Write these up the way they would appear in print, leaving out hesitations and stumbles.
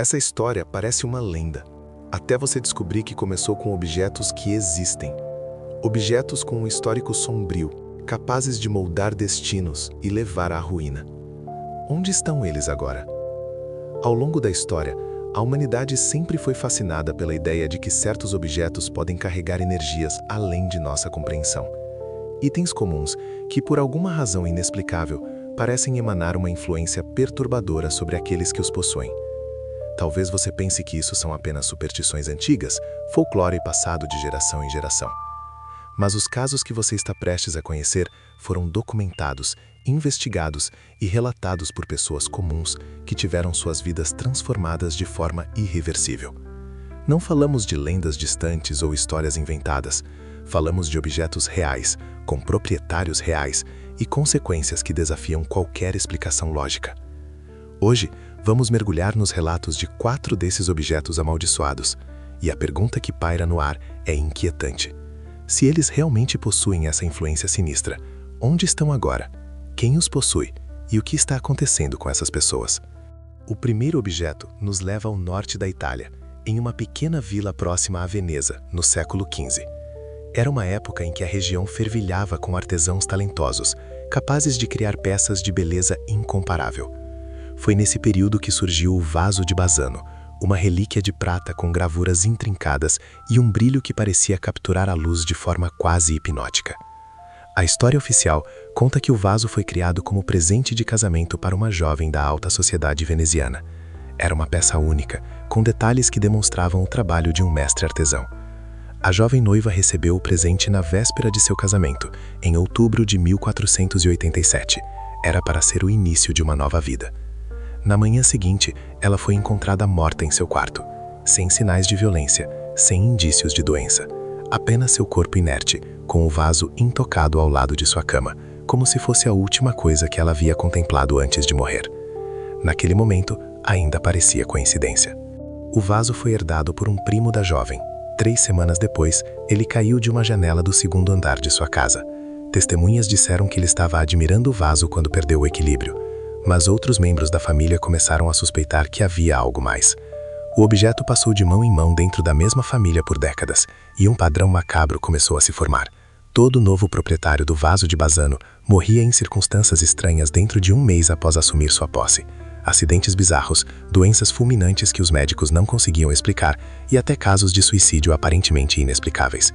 Essa história parece uma lenda, até você descobrir que começou com objetos que existem. Objetos com um histórico sombrio, capazes de moldar destinos e levar à ruína. Onde estão eles agora? Ao longo da história, a humanidade sempre foi fascinada pela ideia de que certos objetos podem carregar energias além de nossa compreensão. Itens comuns que, por alguma razão inexplicável, parecem emanar uma influência perturbadora sobre aqueles que os possuem. Talvez você pense que isso são apenas superstições antigas, folclore passado de geração em geração. Mas os casos que você está prestes a conhecer foram documentados, investigados e relatados por pessoas comuns que tiveram suas vidas transformadas de forma irreversível. Não falamos de lendas distantes ou histórias inventadas. Falamos de objetos reais, com proprietários reais e consequências que desafiam qualquer explicação lógica. Hoje, vamos mergulhar nos relatos de 4 desses objetos amaldiçoados, e a pergunta que paira no ar é inquietante. Se eles realmente possuem essa influência sinistra, onde estão agora? Quem os possui? E o que está acontecendo com essas pessoas? O primeiro objeto nos leva ao norte da Itália, em uma pequena vila próxima a Veneza, no século XV. Era uma época em que a região fervilhava com artesãos talentosos, capazes de criar peças de beleza incomparável. Foi nesse período que surgiu o vaso de Bassano, uma relíquia de prata com gravuras intrincadas e um brilho que parecia capturar a luz de forma quase hipnótica. A história oficial conta que o vaso foi criado como presente de casamento para uma jovem da alta sociedade veneziana. Era uma peça única, com detalhes que demonstravam o trabalho de um mestre artesão. A jovem noiva recebeu o presente na véspera de seu casamento, em outubro de 1487. Era para ser o início de uma nova vida. Na manhã seguinte, ela foi encontrada morta em seu quarto, sem sinais de violência, sem indícios de doença. Apenas seu corpo inerte, com o vaso intocado ao lado de sua cama, como se fosse a última coisa que ela havia contemplado antes de morrer. Naquele momento, ainda parecia coincidência. O vaso foi herdado por um primo da jovem. 3 semanas depois, ele caiu de uma janela do 2º andar de sua casa. Testemunhas disseram que ele estava admirando o vaso quando perdeu o equilíbrio, mas outros membros da família começaram a suspeitar que havia algo mais. O objeto passou de mão em mão dentro da mesma família por décadas, e um padrão macabro começou a se formar. Todo novo proprietário do vaso de Bassano morria em circunstâncias estranhas dentro de 1 mês após assumir sua posse. Acidentes bizarros, doenças fulminantes que os médicos não conseguiam explicar e até casos de suicídio aparentemente inexplicáveis.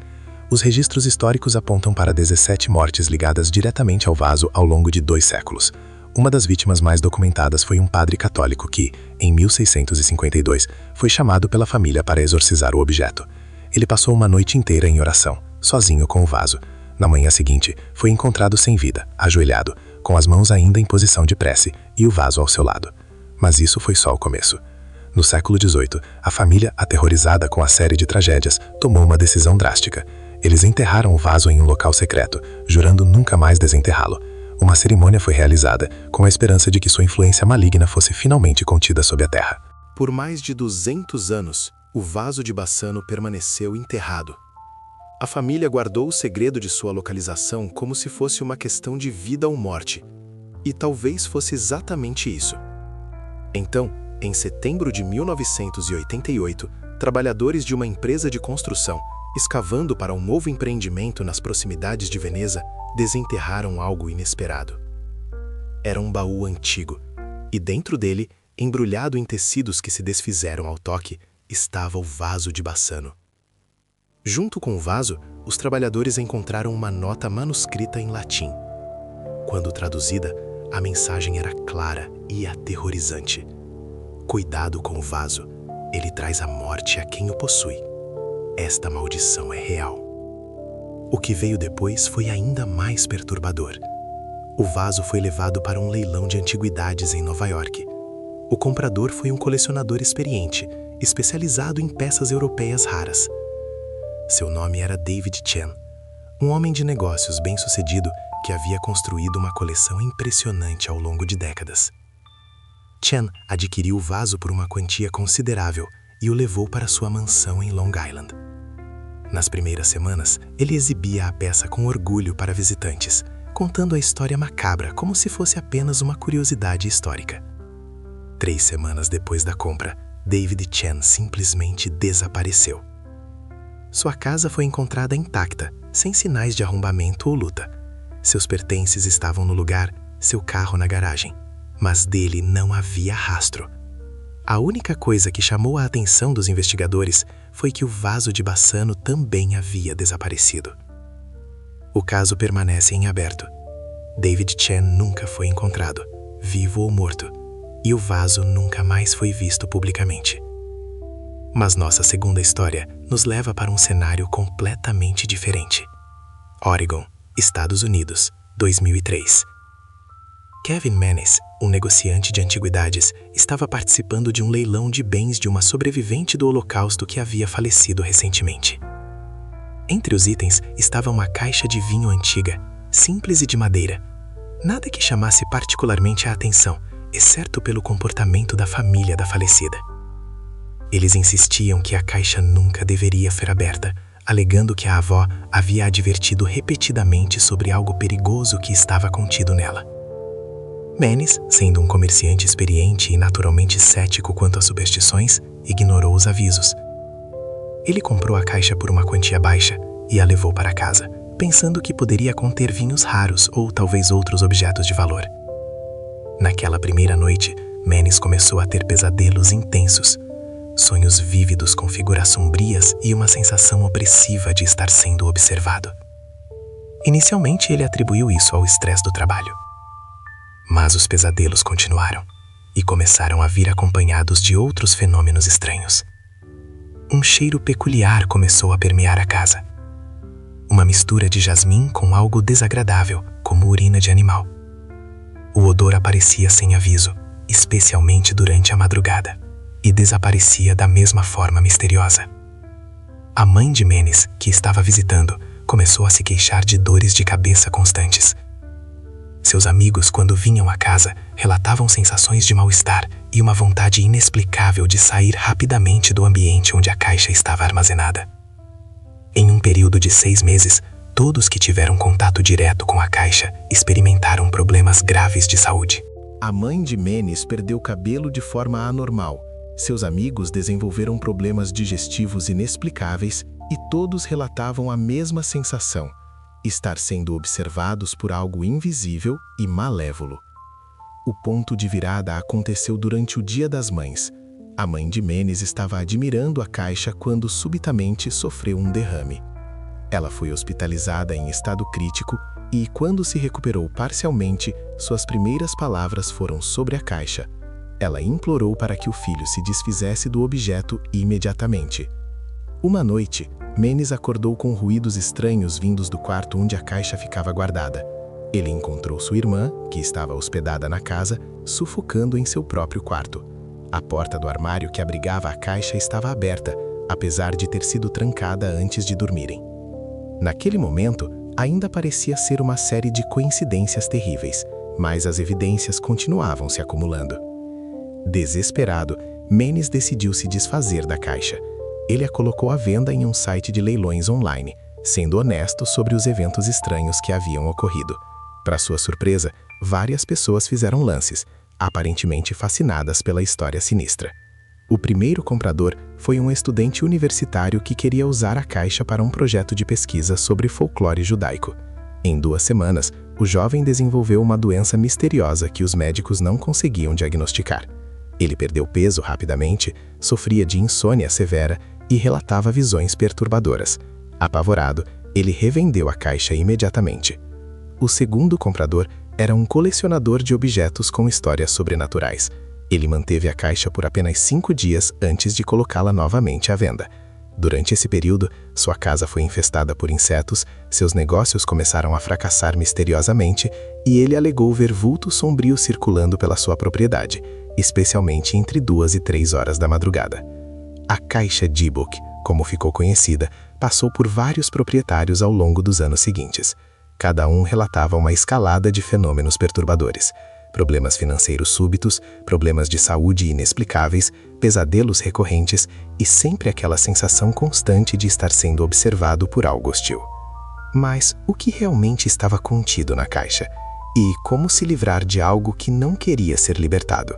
Os registros históricos apontam para 17 mortes ligadas diretamente ao vaso ao longo de 2 séculos. Uma das vítimas mais documentadas foi um padre católico que, em 1652, foi chamado pela família para exorcizar o objeto. Ele passou uma noite inteira em oração, sozinho com o vaso. Na manhã seguinte, foi encontrado sem vida, ajoelhado, com as mãos ainda em posição de prece e o vaso ao seu lado. Mas isso foi só o começo. No século XVIII, a família, aterrorizada com a série de tragédias, tomou uma decisão drástica. Eles enterraram o vaso em um local secreto, jurando nunca mais desenterrá-lo. Uma cerimônia foi realizada, com a esperança de que sua influência maligna fosse finalmente contida sob a terra. Por mais de 200 anos, o vaso de Bassano permaneceu enterrado. A família guardou o segredo de sua localização como se fosse uma questão de vida ou morte. E talvez fosse exatamente isso. Então, em setembro de 1988, trabalhadores de uma empresa de construção, escavando para um novo empreendimento nas proximidades de Veneza, desenterraram algo inesperado. Era um baú antigo, e dentro dele, embrulhado em tecidos que se desfizeram ao toque, estava o vaso de Bassano. Junto com o vaso, os trabalhadores encontraram uma nota manuscrita em latim. Quando traduzida, a mensagem era clara e aterrorizante. Cuidado com o vaso, ele traz a morte a quem o possui. Esta maldição é real. O que veio depois foi ainda mais perturbador. O vaso foi levado para um leilão de antiguidades em Nova York. O comprador foi um colecionador experiente, especializado em peças europeias raras. Seu nome era David Chen, um homem de negócios bem-sucedido que havia construído uma coleção impressionante ao longo de décadas. Chen adquiriu o vaso por uma quantia considerável e o levou para sua mansão em Long Island. Nas primeiras semanas, ele exibia a peça com orgulho para visitantes, contando a história macabra como se fosse apenas uma curiosidade histórica. 3 semanas depois da compra, David Chen simplesmente desapareceu. Sua casa foi encontrada intacta, sem sinais de arrombamento ou luta. Seus pertences estavam no lugar, seu carro na garagem, mas dele não havia rastro. A única coisa que chamou a atenção dos investigadores foi que o vaso de Bassano também havia desaparecido. O caso permanece em aberto. David Chen nunca foi encontrado, vivo ou morto, e o vaso nunca mais foi visto publicamente. Mas nossa segunda história nos leva para um cenário completamente diferente. Oregon, Estados Unidos, 2003. Kevin Menes, um negociante de antiguidades, estava participando de um leilão de bens de uma sobrevivente do Holocausto que havia falecido recentemente. Entre os itens estava uma caixa de vinho antiga, simples e de madeira. Nada que chamasse particularmente a atenção, exceto pelo comportamento da família da falecida. Eles insistiam que a caixa nunca deveria ser aberta, alegando que a avó havia advertido repetidamente sobre algo perigoso que estava contido nela. Menes, sendo um comerciante experiente e naturalmente cético quanto às superstições, ignorou os avisos. Ele comprou a caixa por uma quantia baixa e a levou para casa, pensando que poderia conter vinhos raros ou talvez outros objetos de valor. Naquela primeira noite, Menes começou a ter pesadelos intensos, sonhos vívidos com figuras sombrias e uma sensação opressiva de estar sendo observado. Inicialmente, ele atribuiu isso ao estresse do trabalho. Mas os pesadelos continuaram e começaram a vir acompanhados de outros fenômenos estranhos. Um cheiro peculiar começou a permear a casa. Uma mistura de jasmim com algo desagradável, como urina de animal. O odor aparecia sem aviso, especialmente durante a madrugada, e desaparecia da mesma forma misteriosa. A mãe de Menes, que estava visitando, começou a se queixar de dores de cabeça constantes. Seus amigos, quando vinham à casa, relatavam sensações de mal-estar e uma vontade inexplicável de sair rapidamente do ambiente onde a caixa estava armazenada. Em um período de 6 meses, todos que tiveram contato direto com a caixa experimentaram problemas graves de saúde. A mãe de Menes perdeu cabelo de forma anormal. Seus amigos desenvolveram problemas digestivos inexplicáveis e todos relatavam a mesma sensação: estar sendo observados por algo invisível e malévolo. O ponto de virada aconteceu durante o Dia das Mães. A mãe de Menes estava admirando a caixa quando subitamente sofreu um derrame. Ela foi hospitalizada em estado crítico e, quando se recuperou parcialmente, suas primeiras palavras foram sobre a caixa. Ela implorou para que o filho se desfizesse do objeto imediatamente. Uma noite, Menes acordou com ruídos estranhos vindos do quarto onde a caixa ficava guardada. Ele encontrou sua irmã, que estava hospedada na casa, sufocando em seu próprio quarto. A porta do armário que abrigava a caixa estava aberta, apesar de ter sido trancada antes de dormirem. Naquele momento, ainda parecia ser uma série de coincidências terríveis, mas as evidências continuavam se acumulando. Desesperado, Menes decidiu se desfazer da caixa. Ele a colocou à venda em um site de leilões online, sendo honesto sobre os eventos estranhos que haviam ocorrido. Para sua surpresa, várias pessoas fizeram lances, aparentemente fascinadas pela história sinistra. O primeiro comprador foi um estudante universitário que queria usar a caixa para um projeto de pesquisa sobre folclore judaico. Em 2 semanas, o jovem desenvolveu uma doença misteriosa que os médicos não conseguiam diagnosticar. Ele perdeu peso rapidamente, sofria de insônia severa e relatava visões perturbadoras. Apavorado, ele revendeu a caixa imediatamente. O segundo comprador era um colecionador de objetos com histórias sobrenaturais. Ele manteve a caixa por apenas 5 dias antes de colocá-la novamente à venda. Durante esse período, sua casa foi infestada por insetos, seus negócios começaram a fracassar misteriosamente e ele alegou ver vultos sombrios circulando pela sua propriedade, especialmente entre 2 e 3 horas da madrugada. A caixa Dybbuk, como ficou conhecida, passou por vários proprietários ao longo dos anos seguintes. Cada um relatava uma escalada de fenômenos perturbadores: problemas financeiros súbitos, problemas de saúde inexplicáveis, pesadelos recorrentes e sempre aquela sensação constante de estar sendo observado por algo hostil. Mas o que realmente estava contido na caixa? E como se livrar de algo que não queria ser libertado?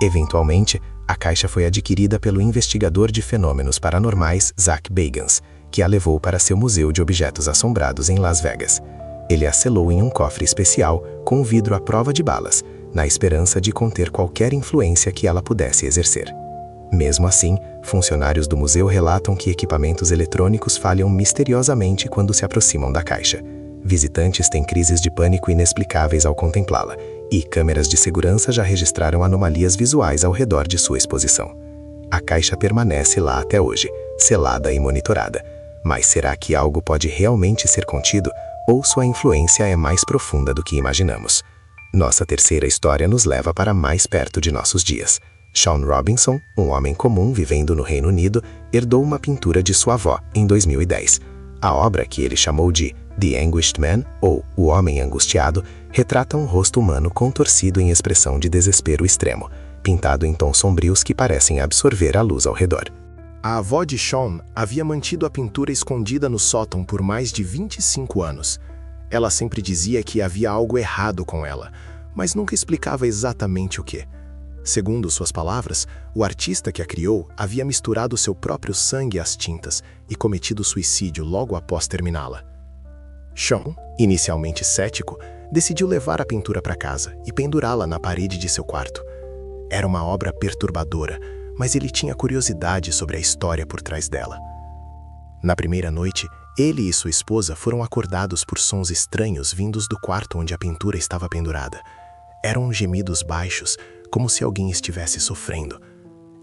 Eventualmente, A caixa foi adquirida pelo investigador de fenômenos paranormais Zach Bagans, que a levou para seu museu de objetos assombrados em Las Vegas. Ele a selou em um cofre especial com vidro à prova de balas, na esperança de conter qualquer influência que ela pudesse exercer. Mesmo assim, funcionários do museu relatam que equipamentos eletrônicos falham misteriosamente quando se aproximam da caixa. Visitantes têm crises de pânico inexplicáveis ao contemplá-la, e câmeras de segurança já registraram anomalias visuais ao redor de sua exposição. A caixa permanece lá até hoje, selada e monitorada. Mas será que algo pode realmente ser contido, ou sua influência é mais profunda do que imaginamos? Nossa terceira história nos leva para mais perto de nossos dias. Sean Robinson, um homem comum vivendo no Reino Unido, herdou uma pintura de sua avó em 2010. A obra, que ele chamou de The Anguished Man, ou O Homem Angustiado, retrata um rosto humano contorcido em expressão de desespero extremo, pintado em tons sombrios que parecem absorver a luz ao redor. A avó de Sean havia mantido a pintura escondida no sótão por mais de 25 anos. Ela sempre dizia que havia algo errado com ela, mas nunca explicava exatamente o que. Segundo suas palavras, o artista que a criou havia misturado seu próprio sangue às tintas e cometido suicídio logo após terminá-la. Sean, inicialmente cético, decidiu levar a pintura para casa e pendurá-la na parede de seu quarto. Era uma obra perturbadora, mas ele tinha curiosidade sobre a história por trás dela. Na primeira noite, ele e sua esposa foram acordados por sons estranhos vindos do quarto onde a pintura estava pendurada. Eram gemidos baixos, como se alguém estivesse sofrendo.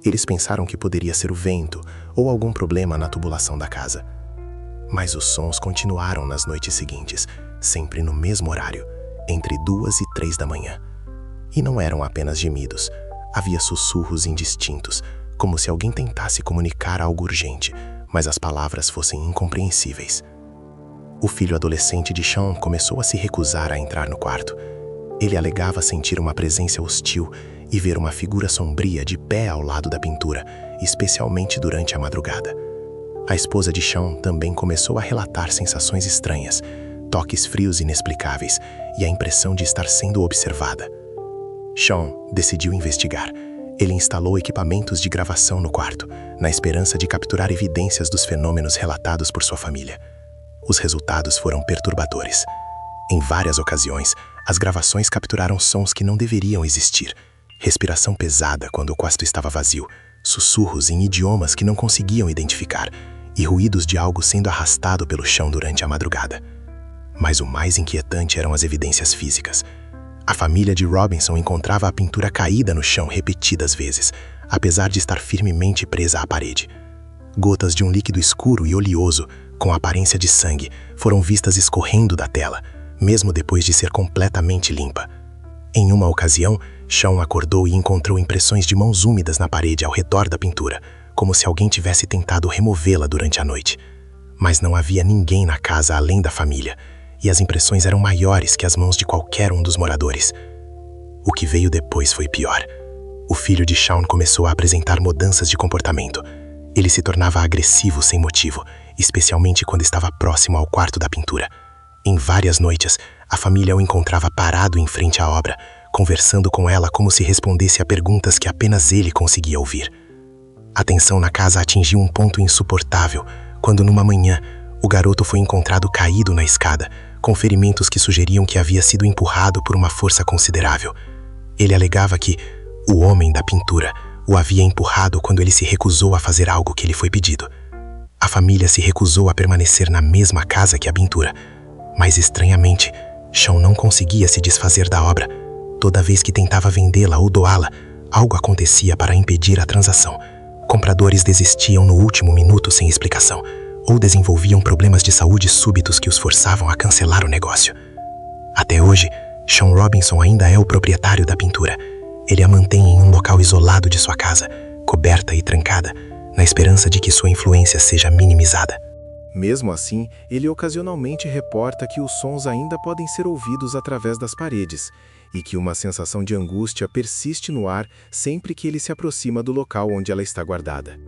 Eles pensaram que poderia ser o vento ou algum problema na tubulação da casa. Mas os sons continuaram nas noites seguintes, sempre no mesmo horário, entre 2 e 3 da manhã. E não eram apenas gemidos, havia sussurros indistintos, como se alguém tentasse comunicar algo urgente, mas as palavras fossem incompreensíveis. O filho adolescente de Sean começou a se recusar a entrar no quarto. Ele alegava sentir uma presença hostil e ver uma figura sombria de pé ao lado da pintura, especialmente durante a madrugada. A esposa de Sean também começou a relatar sensações estranhas, toques frios inexplicáveis e a impressão de estar sendo observada. Sean decidiu investigar. Ele instalou equipamentos de gravação no quarto, na esperança de capturar evidências dos fenômenos relatados por sua família. Os resultados foram perturbadores. Em várias ocasiões, as gravações capturaram sons que não deveriam existir. Respiração pesada quando o quarto estava vazio, sussurros em idiomas que não conseguiam identificar e ruídos de algo sendo arrastado pelo chão durante a madrugada. Mas o mais inquietante eram as evidências físicas. A família de Robinson encontrava a pintura caída no chão repetidas vezes, apesar de estar firmemente presa à parede. Gotas de um líquido escuro e oleoso, com aparência de sangue, foram vistas escorrendo da tela, mesmo depois de ser completamente limpa. Em uma ocasião, Sean acordou e encontrou impressões de mãos úmidas na parede ao redor da pintura, como se alguém tivesse tentado removê-la durante a noite. Mas não havia ninguém na casa além da família, e as impressões eram maiores que as mãos de qualquer um dos moradores. O que veio depois foi pior. O filho de Sean começou a apresentar mudanças de comportamento. Ele se tornava agressivo sem motivo, especialmente quando estava próximo ao quarto da pintura. Em várias noites, a família o encontrava parado em frente à obra, conversando com ela como se respondesse a perguntas que apenas ele conseguia ouvir. A tensão na casa atingiu um ponto insuportável, quando numa manhã, o garoto foi encontrado caído na escada, com ferimentos que sugeriam que havia sido empurrado por uma força considerável. Ele alegava que o homem da pintura o havia empurrado quando ele se recusou a fazer algo que lhe foi pedido. A família se recusou a permanecer na mesma casa que a pintura, mas estranhamente, Sean não conseguia se desfazer da obra. Toda vez que tentava vendê-la ou doá-la, algo acontecia para impedir a transação. Compradores desistiam no último minuto sem explicação, ou desenvolviam problemas de saúde súbitos que os forçavam a cancelar o negócio. Até hoje, Sean Robinson ainda é o proprietário da pintura. Ele a mantém em um local isolado de sua casa, coberta e trancada, na esperança de que sua influência seja minimizada. Mesmo assim, ele ocasionalmente reporta que os sons ainda podem ser ouvidos através das paredes e que uma sensação de angústia persiste no ar sempre que ele se aproxima do local onde ela está guardada.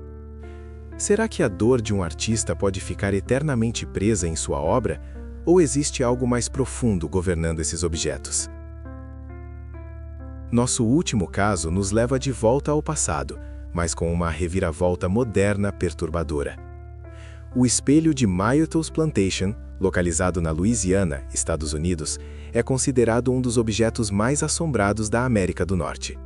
Será que a dor de um artista pode ficar eternamente presa em sua obra, ou existe algo mais profundo governando esses objetos? Nosso último caso nos leva de volta ao passado, mas com uma reviravolta moderna perturbadora. O espelho de Myrtles Plantation, localizado na Louisiana, Estados Unidos, é considerado um dos objetos mais assombrados da América do Norte.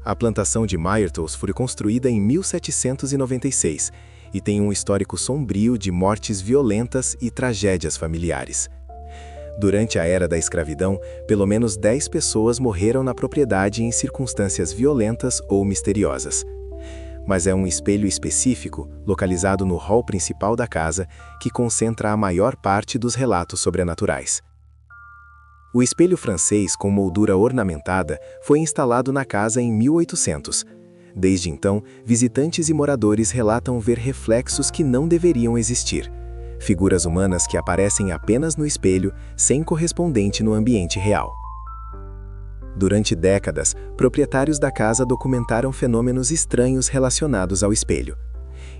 A plantação de Myrtles foi construída em 1796 e tem um histórico sombrio de mortes violentas e tragédias familiares. Durante a era da escravidão, pelo menos 10 pessoas morreram na propriedade em circunstâncias violentas ou misteriosas. Mas é um espelho específico, localizado no hall principal da casa, que concentra a maior parte dos relatos sobrenaturais. O espelho francês com moldura ornamentada foi instalado na casa em 1800. Desde então, visitantes e moradores relatam ver reflexos que não deveriam existir. Figuras humanas que aparecem apenas no espelho, sem correspondente no ambiente real. Durante décadas, proprietários da casa documentaram fenômenos estranhos relacionados ao espelho.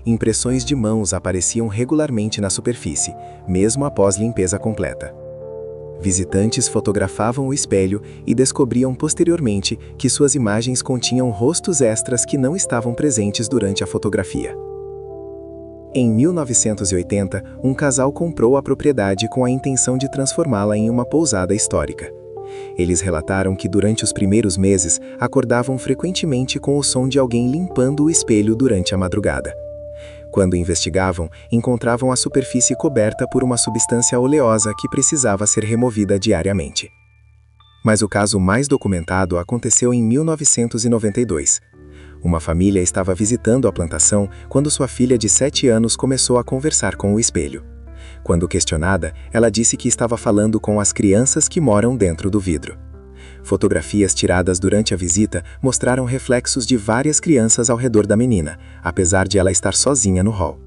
Impressões de mãos apareciam regularmente na superfície, mesmo após limpeza completa. Visitantes fotografavam o espelho e descobriam posteriormente que suas imagens continham rostos extras que não estavam presentes durante a fotografia. Em 1980, um casal comprou a propriedade com a intenção de transformá-la em uma pousada histórica. Eles relataram que durante os primeiros meses acordavam frequentemente com o som de alguém limpando o espelho durante a madrugada. Quando investigavam, encontravam a superfície coberta por uma substância oleosa que precisava ser removida diariamente. Mas o caso mais documentado aconteceu em 1992. Uma família estava visitando a plantação quando sua filha de 7 anos começou a conversar com o espelho. Quando questionada, ela disse que estava falando com as crianças que moram dentro do vidro. Fotografias tiradas durante a visita mostraram reflexos de várias crianças ao redor da menina, apesar de ela estar sozinha no hall.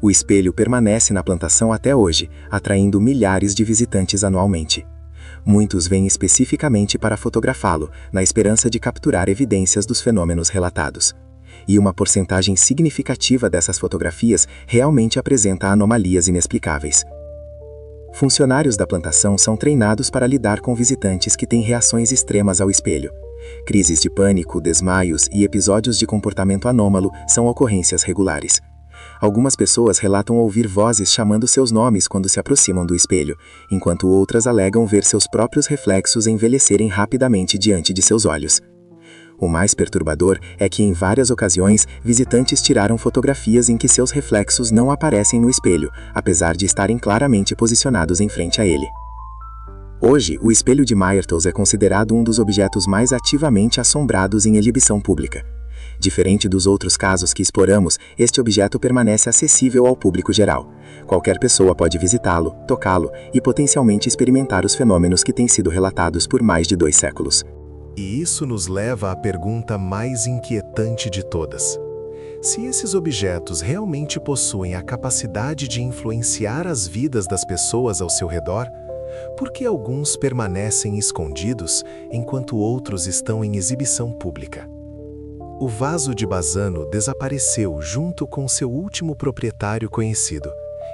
O espelho permanece na plantação até hoje, atraindo milhares de visitantes anualmente. Muitos vêm especificamente para fotografá-lo, na esperança de capturar evidências dos fenômenos relatados. E uma porcentagem significativa dessas fotografias realmente apresenta anomalias inexplicáveis. Funcionários da plantação são treinados para lidar com visitantes que têm reações extremas ao espelho. Crises de pânico, desmaios e episódios de comportamento anômalo são ocorrências regulares. Algumas pessoas relatam ouvir vozes chamando seus nomes quando se aproximam do espelho, enquanto outras alegam ver seus próprios reflexos envelhecerem rapidamente diante de seus olhos. O mais perturbador é que, em várias ocasiões, visitantes tiraram fotografias em que seus reflexos não aparecem no espelho, apesar de estarem claramente posicionados em frente a ele. Hoje, o espelho de Myrtles é considerado um dos objetos mais ativamente assombrados em exibição pública. Diferente dos outros casos que exploramos, este objeto permanece acessível ao público geral. Qualquer pessoa pode visitá-lo, tocá-lo e potencialmente experimentar os fenômenos que têm sido relatados por mais de 2 séculos. E isso nos leva à pergunta mais inquietante de todas. Se esses objetos realmente possuem a capacidade de influenciar as vidas das pessoas ao seu redor, por que alguns permanecem escondidos enquanto outros estão em exibição pública? O vaso de Bazzano desapareceu junto com seu último proprietário conhecido,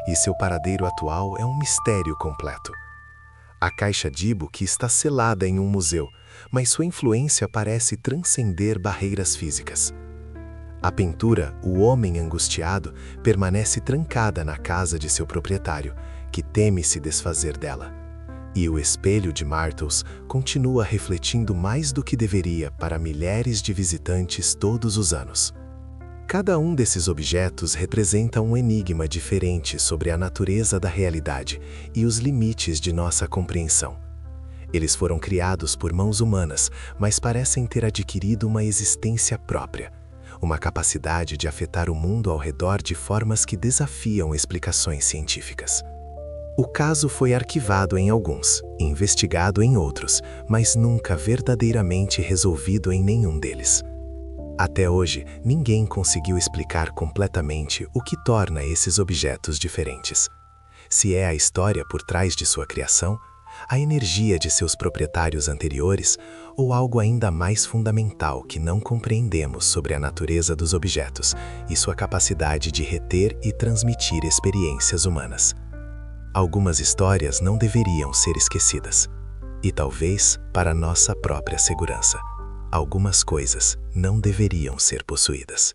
e seu paradeiro atual é um mistério completo. A caixa Dybbuk está selada em um museu, mas sua influência parece transcender barreiras físicas. A pintura O Homem Angustiado permanece trancada na casa de seu proprietário, que teme se desfazer dela. E o espelho de Myrtles continua refletindo mais do que deveria para milhares de visitantes todos os anos. Cada um desses objetos representa um enigma diferente sobre a natureza da realidade e os limites de nossa compreensão. Eles foram criados por mãos humanas, mas parecem ter adquirido uma existência própria, uma capacidade de afetar o mundo ao redor de formas que desafiam explicações científicas. O caso foi arquivado em alguns, investigado em outros, mas nunca verdadeiramente resolvido em nenhum deles. Até hoje, ninguém conseguiu explicar completamente o que torna esses objetos diferentes. Se é a história por trás de sua criação, a energia de seus proprietários anteriores, ou algo ainda mais fundamental que não compreendemos sobre a natureza dos objetos e sua capacidade de reter e transmitir experiências humanas. Algumas histórias não deveriam ser esquecidas. E talvez para nossa própria segurança. Algumas coisas não deveriam ser possuídas.